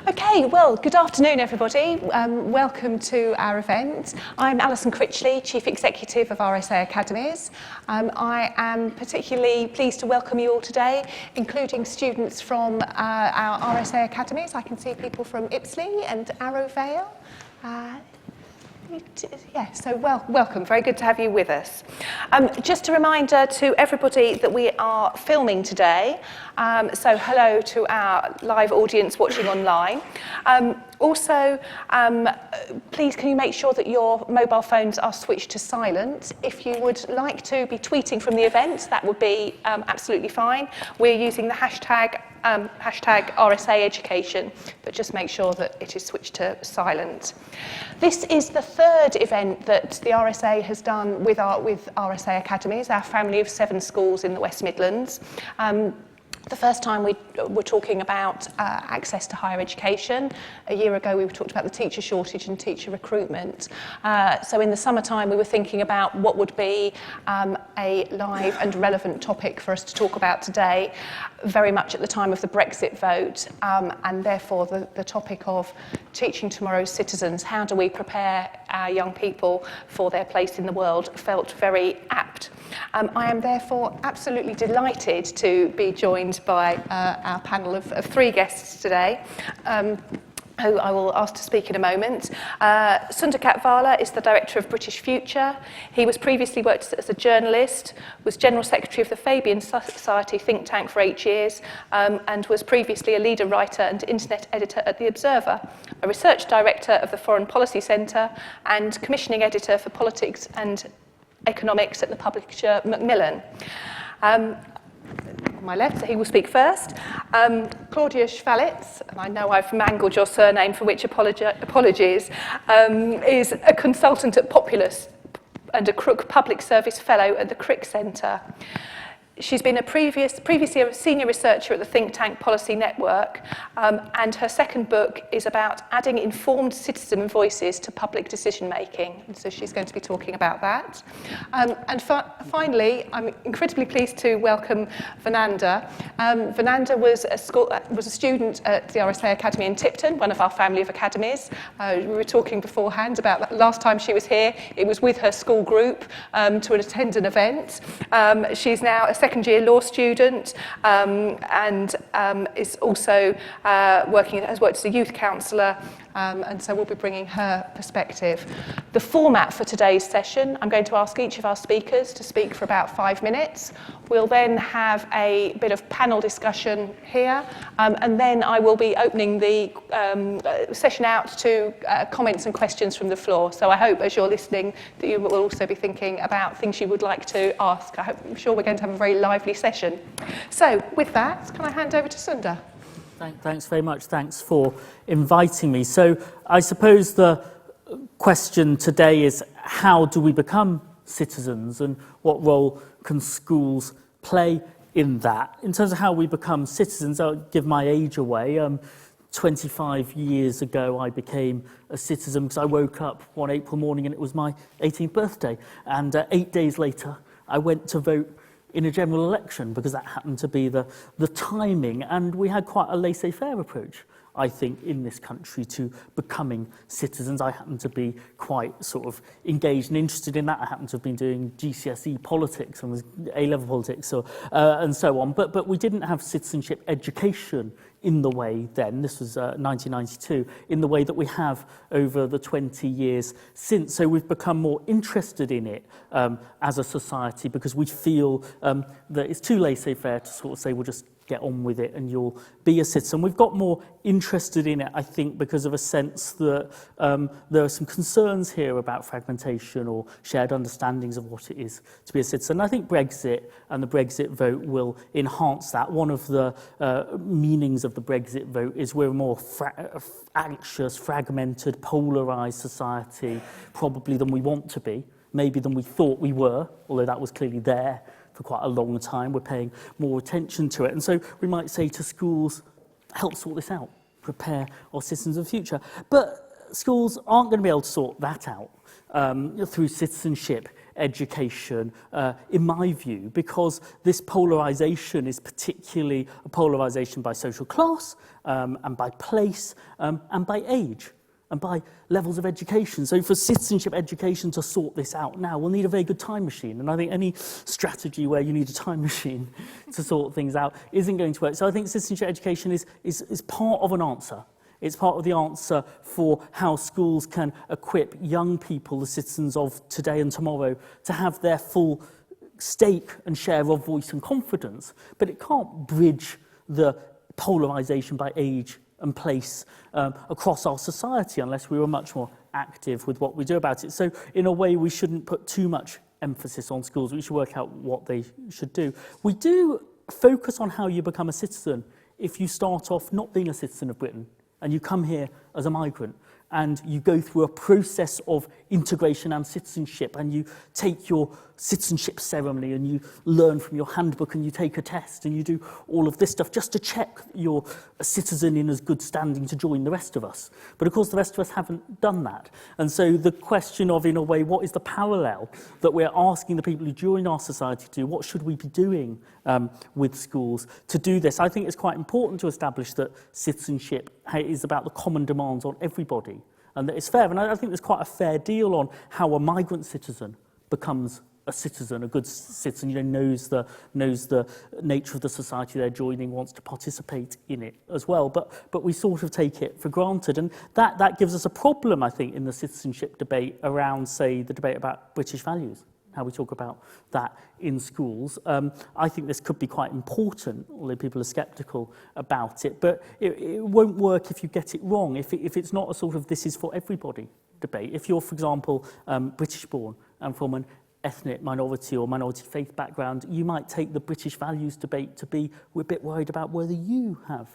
Okay, well, good afternoon, everybody. Welcome to our event. I'm Alison Critchley, Chief Executive of RSA Academies. I am particularly pleased to welcome you all today, including students from our RSA Academies. I can see people from Ipsley and Arrowvale. So welcome. Very good to have you with us. Just a reminder to everybody that we are filming today. So hello to our live audience watching online. Also, please can you make sure that your mobile phones are switched to silent. If you would like to be tweeting from the event, that would be absolutely fine. We're using the hashtag RSA education, but just make sure that it is switched to silent. This is the third event that the RSA has done with RSA Academies, our family of 7 schools in the West Midlands. The first time we were talking about access to higher education. A year ago we talked about the teacher shortage and teacher recruitment. So in the summertime we were thinking about what would be a live and relevant topic for us to talk about today, very much at the time of the Brexit vote, and therefore the topic of teaching tomorrow's citizens. How do we prepare our young people for their place in the world felt very apt. I am therefore absolutely delighted to be joined by our panel of 3 guests today, who I will ask to speak in a moment. Sundar Katvala is the Director of British Future. He was previously worked as a journalist, was General Secretary of the Fabian Society think tank for 8 years, and was previously a leader writer and internet editor at The Observer, a research director of the Foreign Policy Centre, and commissioning editor for politics and economics at the publisher Macmillan. On my left, so he will speak first. Claudia Schwalitz, and I know I've mangled your surname, for which apologies, is a consultant at Populous and a Crook Public Service Fellow at the Crick Centre. She's been previously a senior researcher at the think tank Policy Network, and her second book is about adding informed citizen voices to public decision making. And so she's going to be talking about that. And finally, I'm incredibly pleased to welcome Vananda. Vananda was a student at the RSA Academy in Tipton, one of our family of academies. We were talking beforehand about that. Last time she was here, it was with her school group to attend an event. She's now a second-year law student and is also has worked as a youth counsellor, and so we'll be bringing her perspective. The format for today's session, I'm going to ask each of our speakers to speak for about 5 minutes. We'll then have a bit of panel discussion here, and then I will be opening the session out to comments and questions from the floor. So I hope as you're listening that you will also be thinking about things you would like to ask. I'm sure we're going to have a very lively session. So with that, can I hand over to Sundar? Thanks very much. Thanks for inviting me. So I suppose the question today is, how do we become citizens, and what role can schools play in that? In terms of how we become citizens, I'll give my age away. 25 years ago, I became a citizen because I woke up one April morning and it was my 18th birthday. And 8 days later, I went to vote in a general election because that happened to be the timing. And we had quite a laissez-faire approach, I think, in this country to becoming citizens. I happen to be quite sort of engaged and interested in that. I happen to have been doing GCSE politics and was A-level politics and so on. But we didn't have citizenship education in the way then, this was 1992, in the way that we have over the 20 years since. So we've become more interested in it as a society because we feel that it's too laissez-faire to sort of say, we'll just get on with it and you'll be a citizen. We've got more interested in it, I think, because of a sense that there are some concerns here about fragmentation or shared understandings of what it is to be a citizen. I think Brexit and the Brexit vote will enhance that. One of the meanings of the Brexit vote is we're a more anxious, fragmented, polarised society, probably than we want to be, maybe than we thought we were, although that was clearly there for quite a long time. We're paying more attention to it. And so we might say to schools, help sort this out, prepare our citizens of the future. But schools aren't going to be able to sort that out through citizenship education, in my view, because this polarisation is particularly a polarisation by social class, and by place, and by age, and by levels of education. So for citizenship education to sort this out now, we'll need a very good time machine. And I think any strategy where you need a time machine to sort things out isn't going to work. So I think citizenship education is part of an answer. It's part of the answer for how schools can equip young people, the citizens of today and tomorrow, to have their full stake and share of voice and confidence. But it can't bridge the polarisation by age and place across our society unless we were much more active with what we do about it. So in a way, we shouldn't put too much emphasis on schools. We should work out what they should do. We do focus on how you become a citizen if you start off not being a citizen of Britain and you come here as a migrant and you go through a process of integration and citizenship, and you take your citizenship ceremony and you learn from your handbook and you take a test and you do all of this stuff just to check you're a citizen in as good standing to join the rest of us. But of course the rest of us haven't done that. And so the question of, in a way, what is the parallel that we're asking the people who join our society to do? What should we be doing with schools to do this? I think it's quite important to establish that citizenship is about the common demands on everybody, and that it's fair. And I think there's quite a fair deal on how a migrant citizen becomes a citizen, a good citizen, knows the nature of the society they're joining, wants to participate in it as well. But we sort of take it for granted. And that gives us a problem, I think, in the citizenship debate around, say, the debate about British values, how we talk about that in schools. I think this could be quite important, although people are sceptical about it. But it won't work if you get it wrong, if it's not a sort of this is for everybody debate. If you're, for example, British-born and from an ethnic minority or minority faith background, you might take the British values debate to be, we're a bit worried about whether you have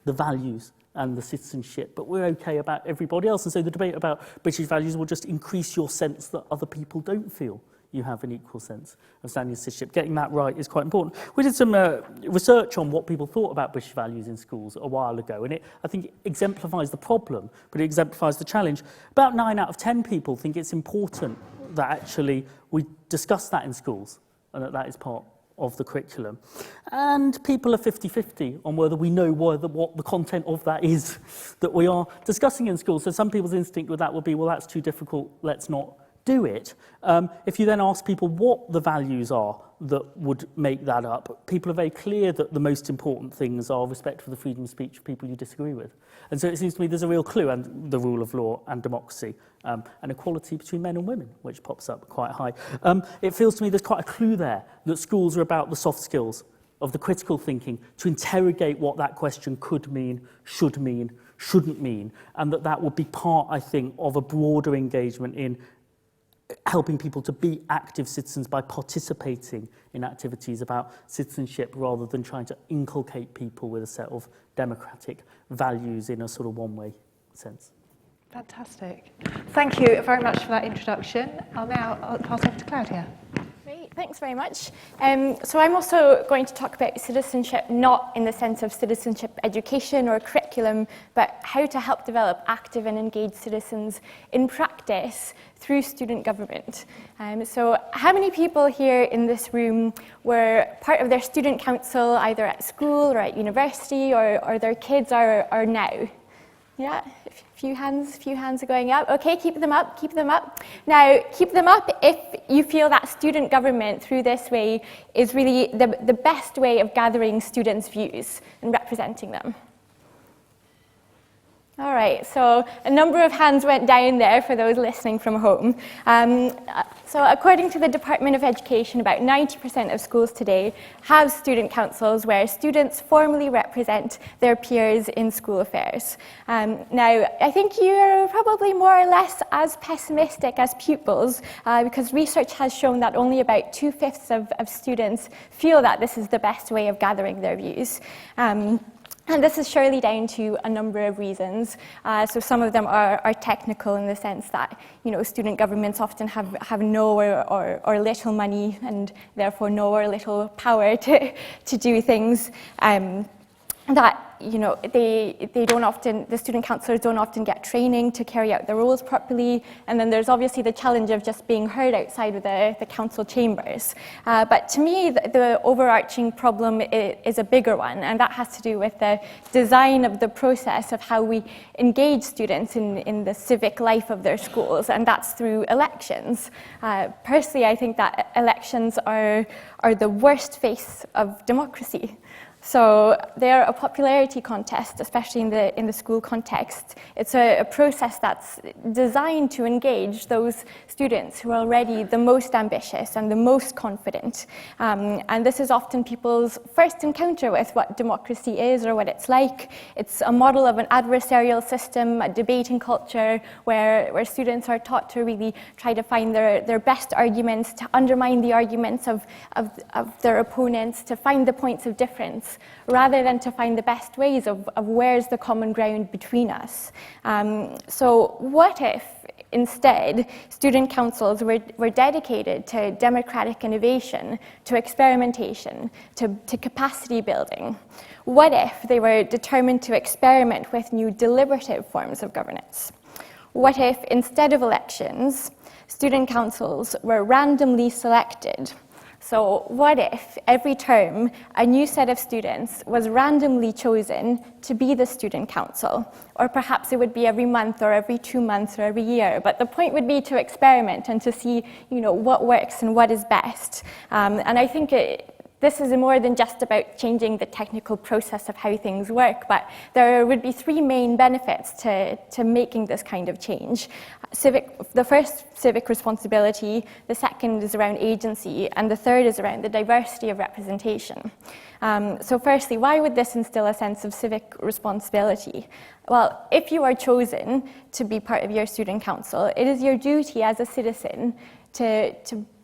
the values and the citizenship, but we're okay about everybody else. And so the debate about British values will just increase your sense that other people don't feel you have an equal sense of standing citizenship. Getting that right is quite important. We did some research on what people thought about British values in schools a while ago, and I think it exemplifies the problem, but it exemplifies the challenge. About 9 out of 10 people think it's important that actually we discuss that in schools and that is part of the curriculum. And people are 50-50 on whether we know what the content of that is that we are discussing in schools. So some people's instinct with that would be, well, that's too difficult, let's not do it. If you then ask people what the values are that would make that up, people are very clear that the most important things are respect for the freedom of speech of people you disagree with. And so it seems to me there's a real clue, and the rule of law and democracy, and equality between men and women, which pops up quite high. It feels to me there's quite a clue there that schools are about the soft skills of the critical thinking to interrogate what that question could mean, should mean, shouldn't mean, and that would be part, I think, of a broader engagement in helping people to be active citizens by participating in activities about citizenship rather than trying to inculcate people with a set of democratic values in a sort of one-way sense. Fantastic. Thank you very much for that introduction. I'll pass over to Claudia. Great, thanks very much. So I'm also going to talk about citizenship, not in the sense of citizenship education or curriculum, but how to help develop active and engaged citizens in practice through student government. So how many people here in this room were part of their student council, either at school or at university, or their kids are now? Yeah, a few hands are going up. Okay, keep them up. Now, keep them up if you feel that student government through this way is really the best way of gathering students' views and representing them. All right, so a number of hands went down there for those listening from home. So according to the Department of Education, about 90% of schools today have student councils where students formally represent their peers in school affairs. Now, I think you're probably more or less as pessimistic as pupils because research has shown that only about 2/5 of students feel that this is the best way of gathering their views. And this is surely down to a number of reasons. So some of them are technical in the sense that, student governments often have no or little money and therefore no or little power to do things. that the student councillors don't often get training to carry out their roles properly, and then there's obviously the challenge of just being heard outside of the council chambers. But to me, the overarching problem is a bigger one, and that has to do with the design of the process of how we engage students in the civic life of their schools, and that's through elections. Personally, I think that elections are the worst face of democracy. So they're a popularity contest, especially in the school context. It's a process that's designed to engage those students who are already the most ambitious and the most confident. And this is often people's first encounter with what democracy is or what it's like. It's a model of an adversarial system, a debating culture, where students are taught to really try to find their best arguments, to undermine the arguments of their opponents, to find the points of difference, rather than to find the best ways of where's the common ground between us. So what if instead student councils were dedicated to democratic innovation, to experimentation, to capacity building? What if they were determined to experiment with new deliberative forms of governance? What if instead of elections, student councils were randomly selected? So what if every term a new set of students was randomly chosen to be the student council? Or perhaps it would be every month or every 2 months or every year. But the point would be to experiment and to see, what works and what is best. And I think this is more than just about changing the technical process of how things work, but there would be 3 main benefits to making this kind of change. The first, civic responsibility, the second is around agency, and the third is around the diversity of representation. So firstly, why would this instill a sense of civic responsibility? Well, if you are chosen to be part of your student council, it is your duty as a citizen to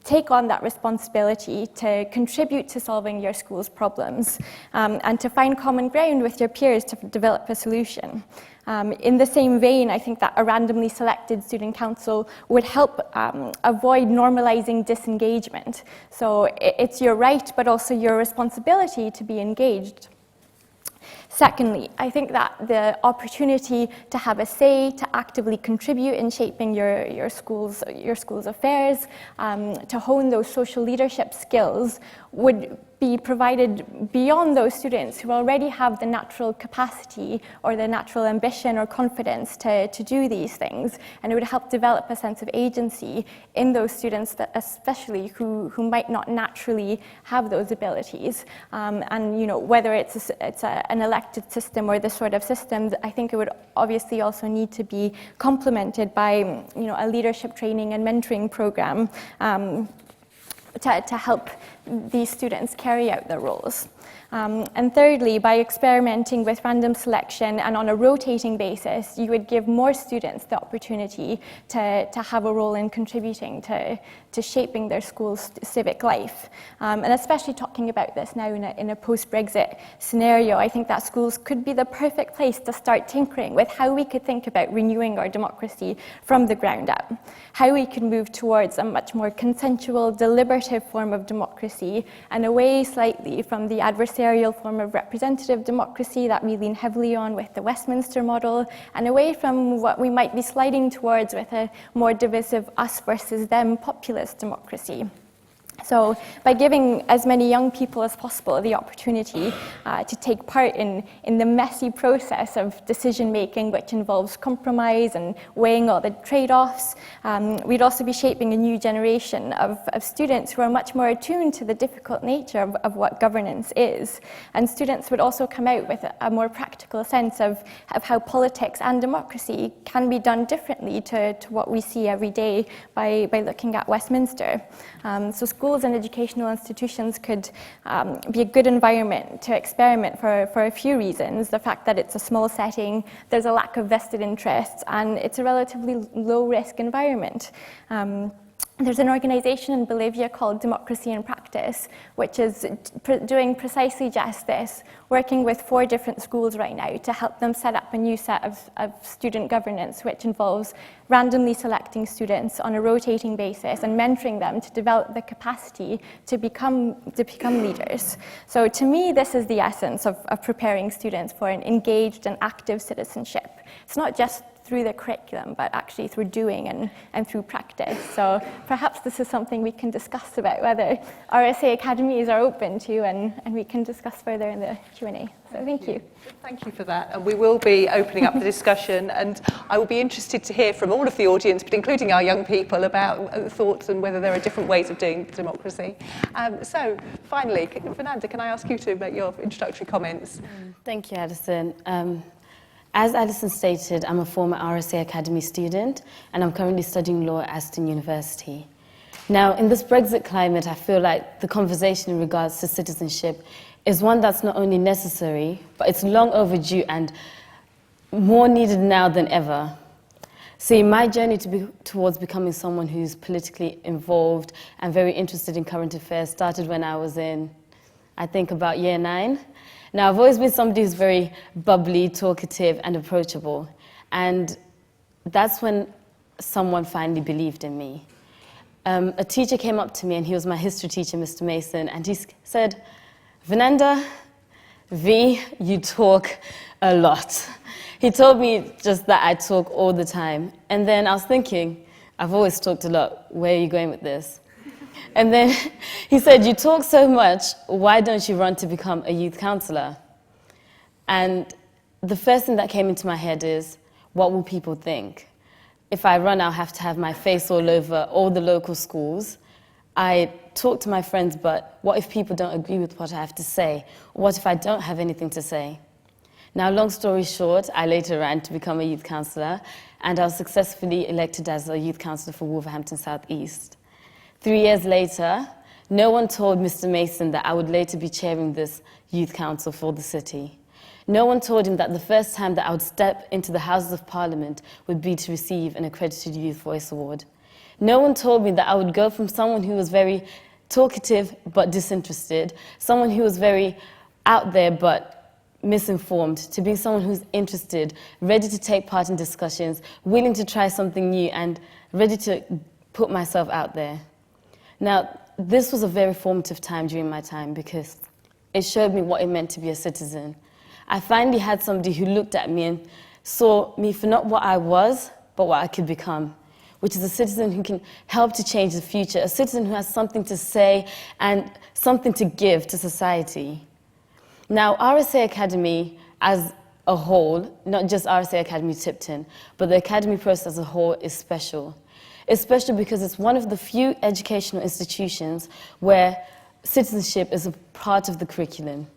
take on that responsibility to contribute to solving your school's problems and to find common ground with your peers to develop a solution. In the same vein, I think that a randomly selected student council would help avoid normalizing disengagement. So it's your right, but also your responsibility to be engaged. Secondly, I think that the opportunity to have a say, to actively contribute in shaping your school's affairs, to hone those social leadership skills would be provided beyond those students who already have the natural capacity or the natural ambition or confidence to do these things. And it would help develop a sense of agency in those students, that especially who might not naturally have those abilities. And whether it's an elected system or this sort of system, I think it would obviously also need to be complemented by a leadership training and mentoring program to help these students carry out their roles. And thirdly, by experimenting with random selection and on a rotating basis, you would give more students the opportunity to have a role in contributing to shaping their school's civic life. And especially talking about this now in a post-Brexit scenario, I think that schools could be the perfect place to start tinkering with how we could think about renewing our democracy from the ground up, how we can move towards a much more consensual, deliberative form of democracy and away slightly from the adversarial form of representative democracy that we lean heavily on with the Westminster model, and away from what we might be sliding towards with a more divisive us versus them populist democracy. So by giving as many young people as possible the opportunity to take part in the messy process of decision making, which involves compromise and weighing all the trade-offs, we'd also be shaping a new generation of students who are much more attuned to the difficult nature of what governance is. And students would also come out with a more practical sense of how politics and democracy can be done differently to what we see every day by looking at Westminster. So schools and educational institutions could be a good environment to experiment for a few reasons. The fact that it's a small setting, there's a lack of vested interests, and it's a relatively low-risk environment. there's an organisation in Bolivia called Democracy in Practice, which is doing precisely just this, working with 4 different schools right now to help them set up a new set of student governance, which involves randomly selecting students on a rotating basis and mentoring them to develop the capacity to become leaders. So to me, this is the essence of preparing students for an engaged and active citizenship. It's not just through the curriculum, but actually through doing and through practice. So perhaps this is something we can discuss about whether RSA academies are open to, and we can discuss further in the Q&A. So thank you. Thank you for that. And we will be opening up the discussion, and I will be interested to hear from all of the audience, but including our young people, about thoughts and whether there are different ways of doing democracy. So finally, Fernanda, can I ask you to make your introductory comments? Thank you, Addison. As Addison stated, I'm a former RSA Academy student, and I'm currently studying law at Aston University. Now, in this Brexit climate, I feel like the conversation in regards to citizenship is one that's not only necessary, but it's long overdue and more needed now than ever. See, my journey towards becoming someone who's politically involved and very interested in current affairs started when I was in, I think, about year 9. Now, I've always been somebody who's very bubbly, talkative, and approachable. And that's when someone finally believed in me. A teacher came up to me, and he was my history teacher, Mr. Mason, and he said, "Fernanda, V, you talk a lot." He told me just that I talk all the time. And then I was thinking, I've always talked a lot. Where are you going with this? And then he said, "You talk so much, why don't you run to become a youth councillor?" And the first thing that came into my head is, what will people think? If I run, I'll have to have my face all over all the local schools. I talk to my friends, but what if people don't agree with what I have to say? What if I don't have anything to say? Now, long story short, I later ran to become a youth councillor, and I was successfully elected as a youth councillor for Wolverhampton South East. 3 years later, no one told Mr. Mason that I would later be chairing this youth council for the city. No one told him that the first time that I would step into the Houses of Parliament would be to receive an accredited Youth Voice Award. No one told me that I would go from someone who was very talkative but disinterested, someone who was very out there but misinformed, to being someone who's interested, ready to take part in discussions, willing to try something new, and ready to put myself out there. Now, this was a very formative time during my time because it showed me what it meant to be a citizen. I finally had somebody who looked at me and saw me for not what I was, but what I could become, which is a citizen who can help to change the future, a citizen who has something to say and something to give to society. Now, RSA Academy as a whole, not just RSA Academy Tipton, but the academy process as a whole is special. It's special because it's one of the few educational institutions where citizenship is a part of the curriculum.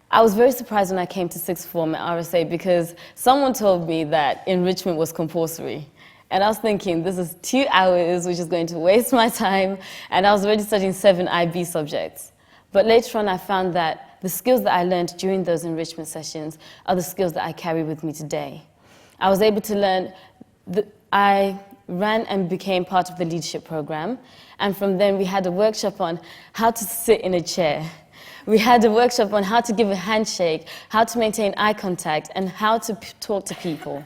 I was very surprised when I came to sixth form at RSA because someone told me that enrichment was compulsory. And I was thinking, this is 2 hours, which is going to waste my time, and I was already studying 7 IB subjects. But later on, I found that the skills that I learned during those enrichment sessions are the skills that I carry with me today. I was able to learn, I ran and became part of the leadership program, and from then we had a workshop on how to sit in a chair. We had a workshop on how to give a handshake, how to maintain eye contact, and how to talk to people.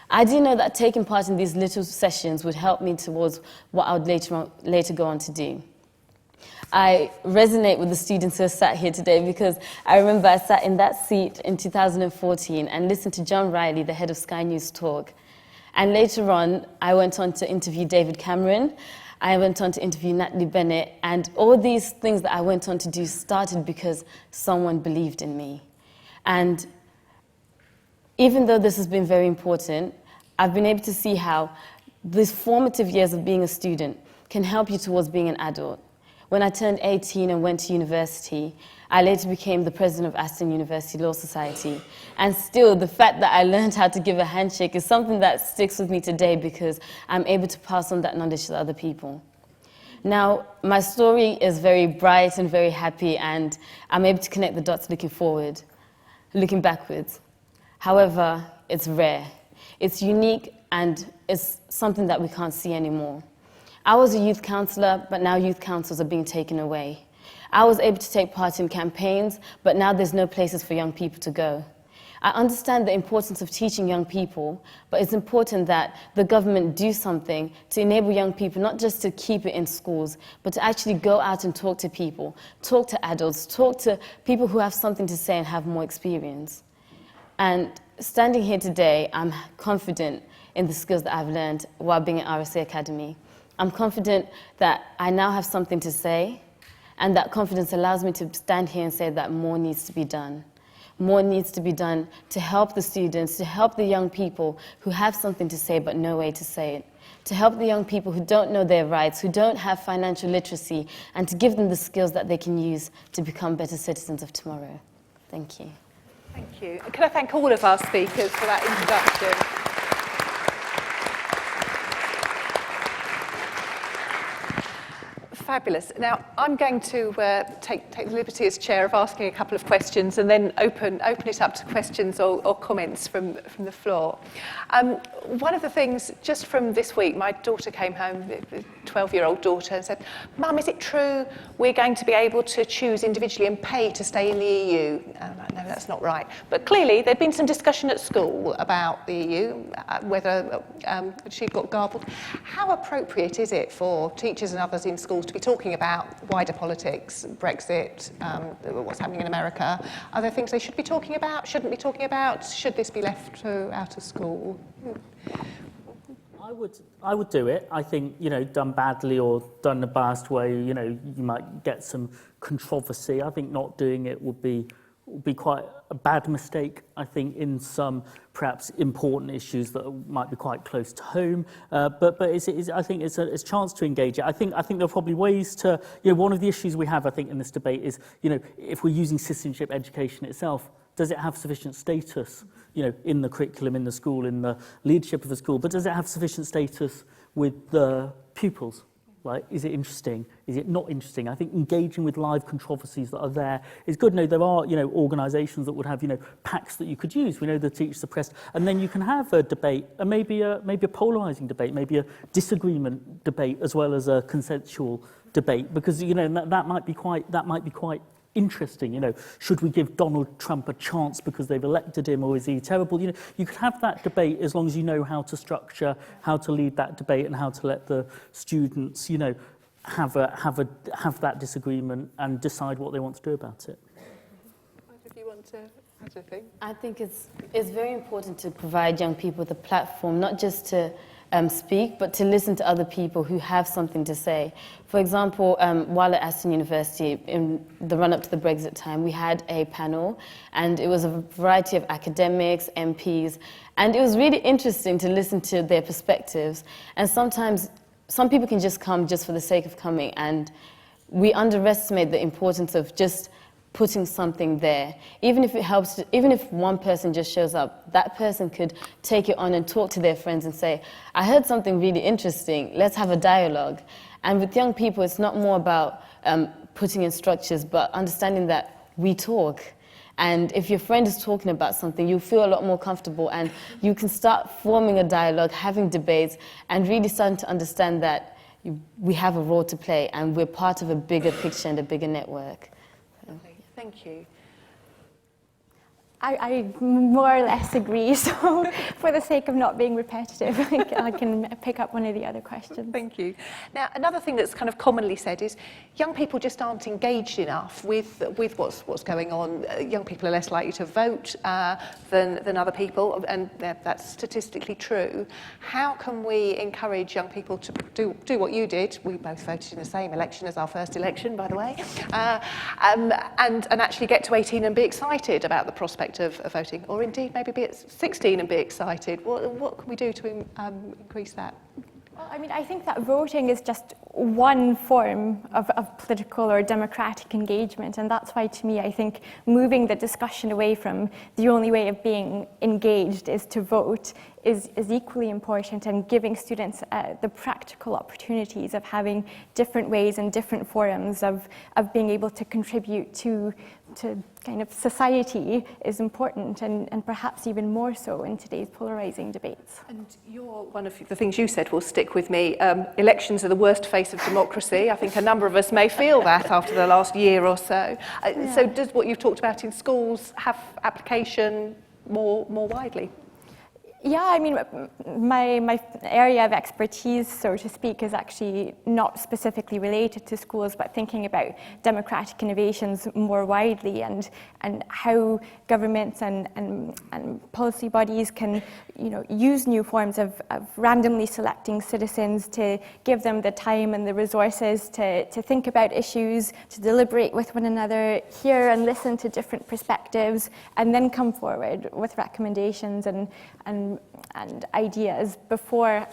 I didn't know that taking part in these little sessions would help me towards what I would later go on to do. I resonate with the students who are sat here today because I remember I sat in that seat in 2014 and listened to John Riley, the head of Sky News, talk. And later on, I went on to interview David Cameron. I went on to interview Natalie Bennett. And all these things that I went on to do started because someone believed in me. And even though this has been very important, I've been able to see how these formative years of being a student can help you towards being an adult. When I turned 18 and went to university, I later became the president of Aston University Law Society. And still, the fact that I learned how to give a handshake is something that sticks with me today because I'm able to pass on that knowledge to other people. Now, my story is very bright and very happy, and I'm able to connect the dots looking forward, looking backwards. However, it's rare. It's unique, and it's something that we can't see anymore. I was a youth councillor, but now youth councils are being taken away. I was able to take part in campaigns, but now there's no places for young people to go. I understand the importance of teaching young people, but it's important that the government do something to enable young people not just to keep it in schools, but to actually go out and talk to people, talk to adults, talk to people who have something to say and have more experience. And standing here today, I'm confident in the skills that I've learned while being at RSA Academy. I'm confident that I now have something to say, and that confidence allows me to stand here and say that more needs to be done. More needs to be done to help the students, to help the young people who have something to say but no way to say it, to help the young people who don't know their rights, who don't have financial literacy, and to give them the skills that they can use to become better citizens of tomorrow. Thank you. Thank you. Can I thank all of our speakers for that introduction? Fabulous. Now, I'm going to take the liberty as chair of asking a couple of questions and then open it up to questions or comments from the floor. One of the things, just from this week, my daughter came home, a 12-year-old daughter, and said, "Mum, is it true we're going to be able to choose individually and pay to stay in the EU?" And I'm like, "No, that's not right." But clearly, there'd been some discussion at school about the EU, whether she got garbled. How appropriate is it for teachers and others in schools to be talking about wider politics, Brexit, what's happening in America? Are there things they should be talking about, shouldn't be talking about? Should this be left out of school? I would do it. I think, you know, done badly or done in a biased way, you know, you might get some controversy. I think not doing it would be quite a bad mistake, I think, in some perhaps important issues that might be quite close to home. But I think it's a chance to engage it. I think there are probably ways to, you know, one of the issues we have, I think, in this debate is, you know, if we're using citizenship education itself, does it have sufficient status, you know, in the curriculum, in the school, in the leadership of the school, but does it have sufficient status with the pupils? Right? Is it interesting? Is it not interesting? I think engaging with live controversies that are there is good. No, there are, you know, organisations that would have, you know, packs that you could use. We know the Teach the Press, and then you can have a debate, and maybe a polarising debate, maybe a disagreement debate as well as a consensual debate, because, you know, that might be quite interesting. You know, should we give Donald Trump a chance because they've elected him, or is he terrible? You know, you could have that debate as long as you know how to structure, how to lead that debate, and how to let the students, you know, have that disagreement and decide what they want to do about it. If you want to add anything? I think it's very important to provide young people with a platform, not just to speak, but to listen to other people who have something to say. For example, while at Aston University, in the run-up to the Brexit time, we had a panel, and it was a variety of academics, MPs, and it was really interesting to listen to their perspectives. And sometimes, some people can just come just for the sake of coming, and we underestimate the importance of just putting something there. Even if it helps, even if one person just shows up, that person could take it on and talk to their friends and say, "I heard something really interesting, let's have a dialogue." And with young people, it's not more about putting in structures, but understanding that we talk. And if your friend is talking about something, you feel a lot more comfortable, and you can start forming a dialogue, having debates, and really starting to understand that we have a role to play, and we're part of a bigger picture and a bigger network. Thank you. I more or less agree, so for the sake of not being repetitive, I can pick up one of the other questions. Thank you. Now, another thing that's kind of commonly said is young people just aren't engaged enough with what's going on. Young people are less likely to vote than other people, and that's statistically true. How can we encourage young people to do what you did? We both voted in the same election as our first election, by the way, and actually get to 18 and be excited about the prospect of voting, or indeed maybe be at 16 and be excited. What can we do to increase that? Well, I mean, I think that voting is just one form of political or democratic engagement, and that's why, to me, I think moving the discussion away from the only way of being engaged is to vote is equally important, and giving students the practical opportunities of having different ways and different forums of being able to contribute to kind of society is important, and perhaps even more so in today's polarising debates. And one of the things you said will stick with me. Elections are the worst face of democracy. I think a number of us may feel that after the last year or so. So does what you've talked about in schools have application more widely? Yeah, I mean, my area of expertise, so to speak, is actually not specifically related to schools, but thinking about democratic innovations more widely, and how governments and policy bodies can, use new forms of randomly selecting citizens to give them the time and the resources to think about issues, to deliberate with one another, hear and listen to different perspectives, and then come forward with recommendations and ideas before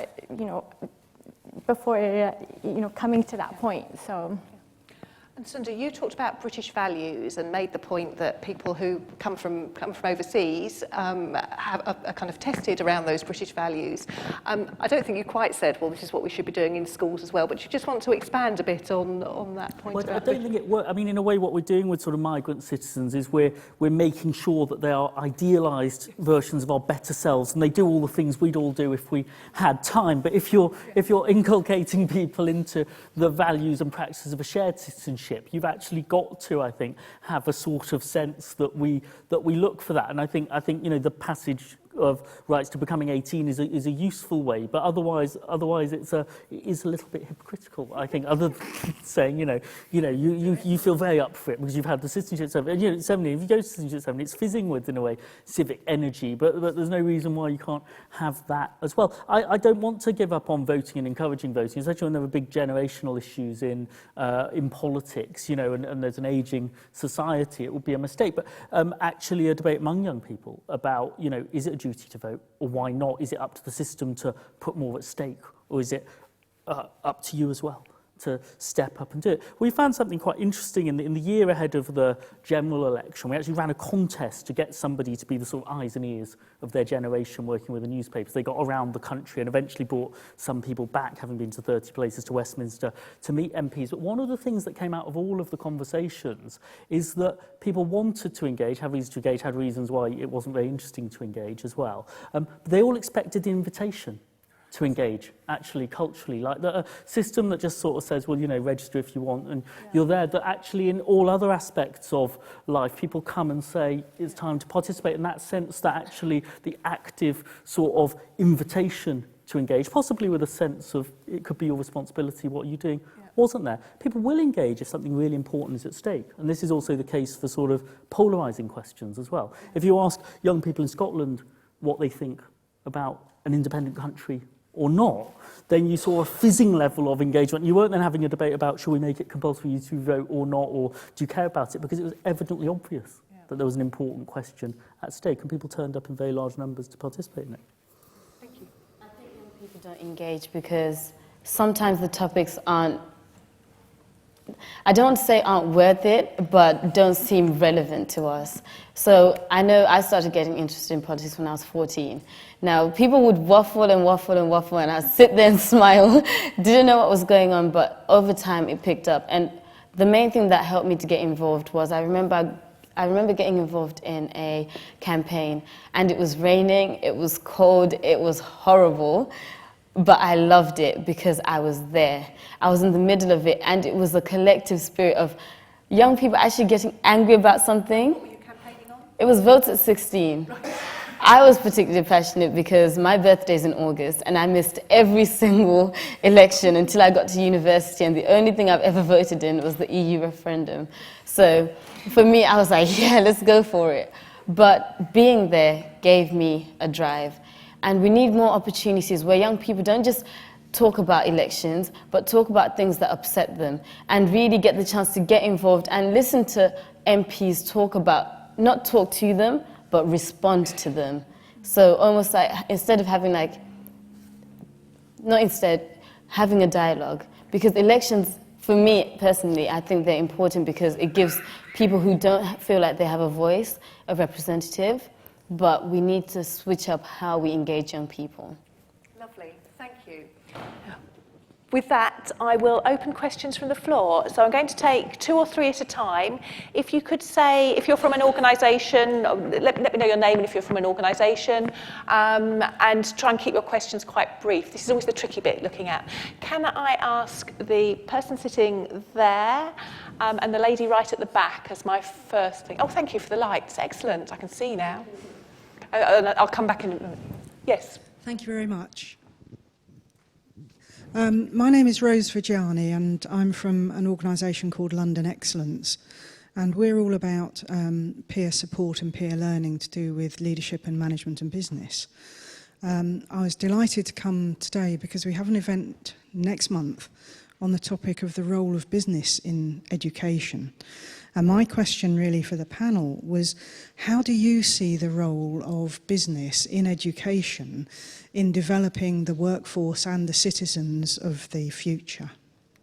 coming to that point. So. And Sundar, you talked about British values and made the point that people who come from overseas are kind of tested around those British values. I don't think you quite said, well, this is what we should be doing in schools as well, but you just want to expand a bit on that point. Well, I don't think it works. I mean, in a way, what we're doing with sort of migrant citizens is we're making sure that they are idealised versions of our better selves, and they do all the things we'd all do if we had time. But if you're inculcating people into the values and practices of a shared citizenship, you've actually got to, I think, have a sort of sense that we look for that. And I think the passage of rights to becoming 18 is a useful way, but otherwise it is a little bit hypocritical, I think, other than saying you feel very up for it because you've had the citizenship ceremony. If you go to citizenship ceremony, it's fizzing with, in a way, civic energy, but there's no reason why you can't have that as well. I don't want to give up on voting and encouraging voting, especially when there are big generational issues in politics, and there's an ageing society. It would be a mistake, but actually a debate among young people about, is it a duty to vote, or why not? Is it up to the system to put more at stake, or is it up to you as well to step up and do it? We found something quite interesting in the year ahead of the general election. We actually ran a contest to get somebody to be the sort of eyes and ears of their generation working with the newspapers. They got around the country and eventually brought some people back, having been to 30 places, to Westminster to meet MPs. But one of the things that came out of all of the conversations is that people wanted to engage, had reasons to engage, had reasons why it wasn't very interesting to engage as well. But they all expected the invitation to engage, actually, culturally, like a system that just sort of says, well, register if you want, and you're there. That actually in all other aspects of life, people come and say, it's time to participate, in that sense that actually the active sort of invitation to engage, possibly with a sense of it could be your responsibility, what are you doing, wasn't there. People will engage if something really important is at stake, and this is also the case for sort of polarising questions as well. If you ask young people in Scotland what they think about an independent country or not, then you saw a fizzing level of engagement. You weren't then having a debate about should we make it compulsory to vote or not, or do you care about it, because it was evidently obvious that there was an important question at stake, and people turned up in very large numbers to participate in it. Thank you. I think young people don't engage because sometimes the topics aren't, I don't want to say aren't worth it, but don't seem relevant to us. So I know I started getting interested in politics when I was 14. Now, people would waffle and waffle and waffle, and I'd sit there and smile, didn't know what was going on, but over time it picked up. And the main thing that helped me to get involved was I remember getting involved in a campaign, and it was raining, it was cold, it was horrible. But I loved it because I was there. I was in the middle of it, and it was a collective spirit of young people actually getting angry about something. What were you campaigning on? It was Vote at 16. I was particularly passionate because my birthday's in August, and I missed every single election until I got to university, and the only thing I've ever voted in was the EU referendum. So for me, I was like, yeah, let's go for it. But being there gave me a drive. And we need more opportunities where young people don't just talk about elections, but talk about things that upset them, and really get the chance to get involved and listen to MPs talk about, not talk to them, but respond to them. So almost like, having a dialogue. Because elections, for me personally, I think they're important because it gives people who don't feel like they have a voice, a representative. But we need to switch up how we engage young people. Lovely, thank you. With that, I will open questions from the floor. So I'm going to take 2 or 3 at a time. If you could say, if you're from an organisation, let me know your name and if you're from an organisation, and try and keep your questions quite brief. This is always the tricky bit looking at. Can I ask the person sitting there and the lady right at the back as my first thing? Oh, thank you for the lights. Excellent. I can see now. I'll come back in. Yes. Thank you very much. My name is Rose Vigiani and I'm from an organisation called London Excellence, and we're all about peer support and peer learning to do with leadership and management and business. I was delighted to come today because we have an event next month on the topic of the role of business in education. And my question really for the panel was, how do you see the role of business in education in developing the workforce and the citizens of the future?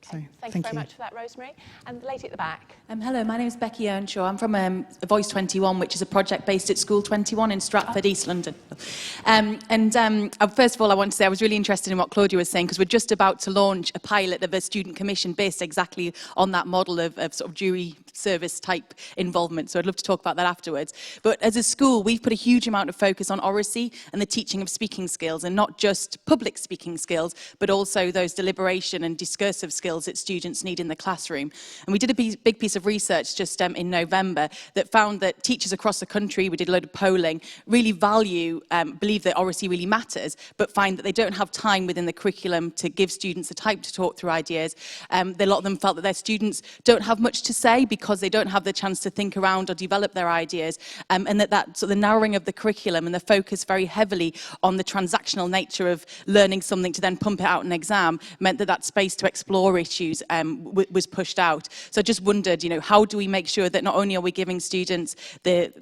So, thank you very much for that, Rosemary. And the lady at the back. Hello, my name is Becky Earnshaw. I'm from Voice 21, which is a project based at School 21 in Stratford, East London. First of all, I want to say I was really interested in what Claudia was saying, because we're just about to launch a pilot of a student commission based exactly on that model of sort of jury service type involvement. So I'd love to talk about that afterwards. But as a school, we've put a huge amount of focus on RSA and the teaching of speaking skills, and not just public speaking skills, but also those deliberation and discursive skills that students need in the classroom. And we did a big piece of research just in November that found that teachers across the country, we did a load of polling, really believe that RSE really matters, but find that they don't have time within the curriculum to give students the time to talk through ideas. A lot of them felt that their students don't have much to say because they don't have the chance to think around or develop their ideas, and that sort of the narrowing of the curriculum and the focus very heavily on the transactional nature of learning something to then pump it out in an exam meant that space to explore issues was pushed out. So I just wondered, how do we make sure that not only are we giving students the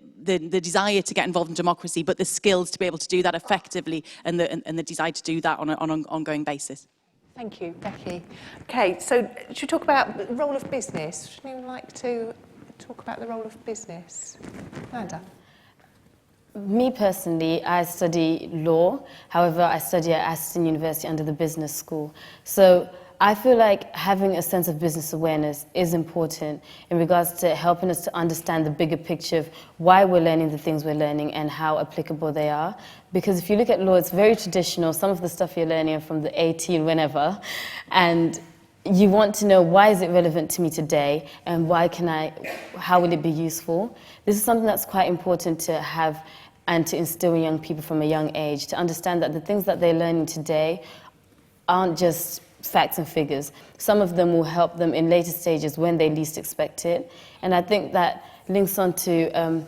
desire to get involved in democracy, but the skills to be able to do that effectively and the desire to do that on an ongoing basis? Thank you, Becky. Okay, so should we talk about the role of business? Would anyone like to talk about the role of business? Amanda? Me personally, I study law. However, I study at Aston University under the business school. So I feel like having a sense of business awareness is important in regards to helping us to understand the bigger picture of why we're learning the things we're learning and how applicable they are. Because if you look at law, it's very traditional. Some of the stuff you're learning are from the 18 whenever, and you want to know, why is it relevant to me today, and how will it be useful? This is something that's quite important to have and to instill in young people from a young age, to understand that the things that they're learning today aren't just facts and figures. Some of them will help them in later stages when they least expect it. And I think that links on to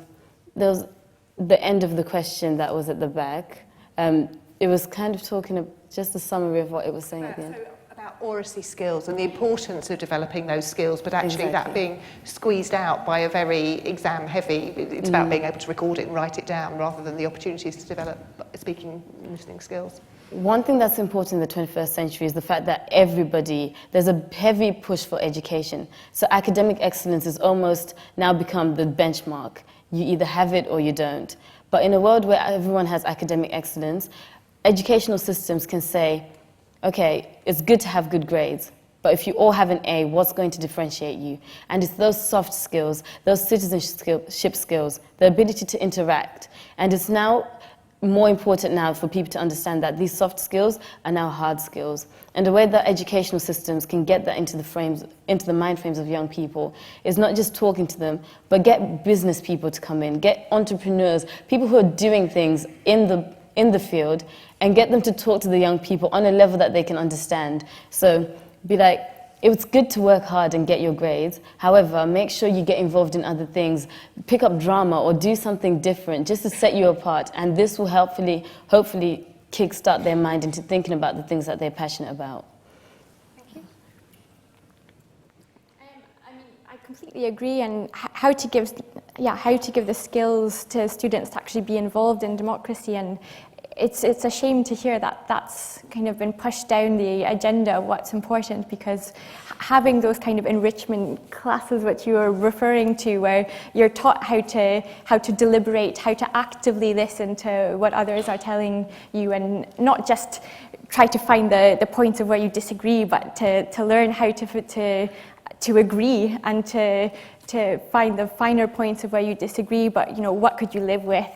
the end of the question that was at the back. It was kind of talking just a summary of what it was saying at the end. So about oracy skills and the importance of developing those skills, but actually Exactly. that being squeezed out by a very exam heavy, it's about being able to record it and write it down rather than the opportunities to develop speaking and listening skills. One thing that's important in the 21st century is the fact that there's a heavy push for education. So academic excellence has almost now become the benchmark. You either have it or you don't. But in a world where everyone has academic excellence, educational systems can say, okay, it's good to have good grades, but if you all have an A, what's going to differentiate you? And it's those soft skills, those citizenship skills, the ability to interact. And it's now more important now for people to understand that these soft skills are now hard skills. And the way that educational systems can get that into the mind frames of young people is not just talking to them, but get business people to come in, get entrepreneurs, people who are doing things in the field, and get them to talk to the young people on a level that they can understand. So be like, it's good to work hard and get your grades. However, make sure you get involved in other things. Pick up drama or do something different just to set you apart. And this will hopefully kickstart their mind into thinking about the things that they're passionate about. Thank you. I completely agree, and how to give the skills to students to actually be involved in democracy. And it's a shame to hear that that's kind of been pushed down the agenda of what's important, because having those kind of enrichment classes which you are referring to, where you're taught how to deliberate, how to actively listen to what others are telling you, and not just try to find the points of where you disagree, but to learn how to agree and to find the finer points of where you disagree, but what could you live with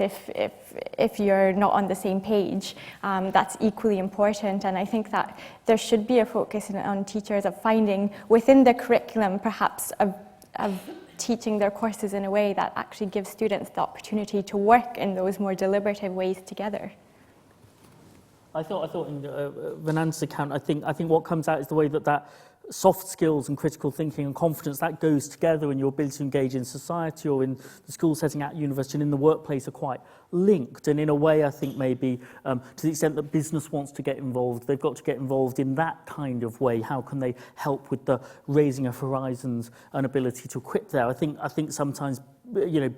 if you're not on the same page. That's equally important, and I think that there should be a focus on teachers of finding within the curriculum perhaps of teaching their courses in a way that actually gives students the opportunity to work in those more deliberative ways together. I thought in Vananda's account, I think what comes out is the way that soft skills and critical thinking and confidence, that goes together, and your ability to engage in society or in the school setting at university and in the workplace are quite linked. And in a way, I think maybe to the extent that business wants to get involved, they've got to get involved in that kind of way. How can they help with the raising of horizons and ability to equip there? I think sometimes